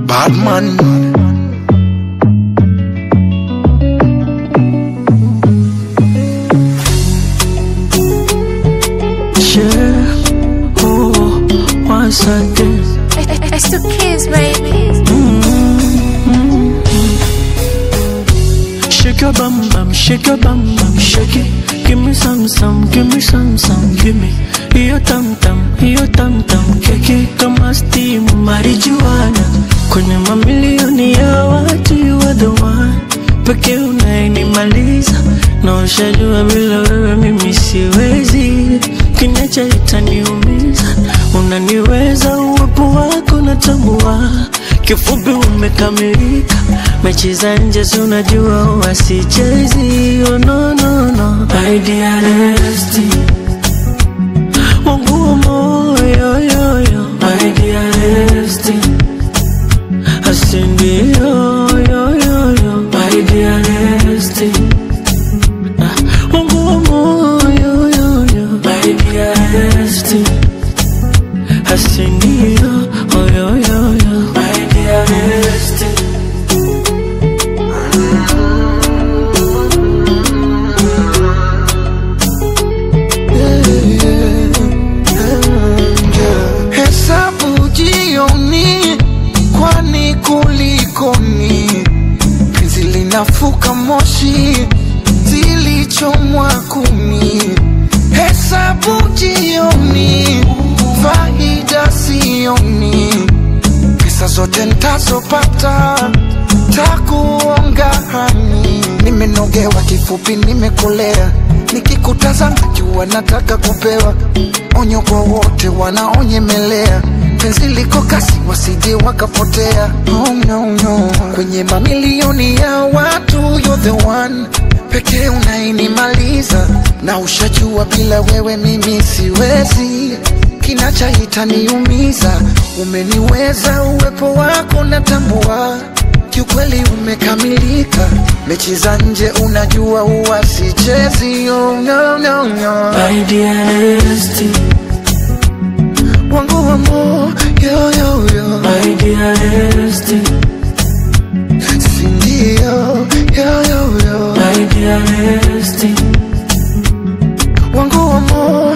Badman. Yeah, oh, once again. It's the kids, baby. Shake your bum bum, shake your bum bum, shake it. Give me some, give me some, give me. Hiyo tam tam, keke kama steam marijuana. Kwenye mamilioni ya watu, you are the one. Peke unayenimaliza, na ushajua bila wewe mimi siwezi. Kinacha itaniumiza, unaniweza uwepo wako natambua. Kifupi umekamilika, mechi za nje si unajua huwa sichezi. Oh no no no, my dear Destiny, wangu wa moyo yo yo, my dear Destiny, asindi yo yo yo yo, my dear Destiny, wangu wa moyo yo yo, my dear Destiny, asindi yo yo yo yo, my dear Destiny. Hesabu jioni, kwani kulikoni? Penzi linafuka moshi, zilichomwa kumi. Hesabu jioni, faida sioni. Pesa zote nitazopata, takuonga hani. Nimenogewa kifupi nimekolea, nikikutazama jua nataka kupewa. Onyo kwa wote wanaonyemelea, penzi liko kasi wasije wakapotea. Oh no no, kwenye mamilioni ya watu you're the one. Peke unainimaliza, na ushajua bila wewe mimi siwezi. Kinacha itaniumiza, umeniweza uwepo wako natambua. Kiukweli umekamilika, mechi za nje unajua huwa sichezi. Oh no no no, my dear Destiny, wangu wa moyo yo yo, my dear Destiny, sindio yo yo yo, my dear Destiny, wangu wa moyo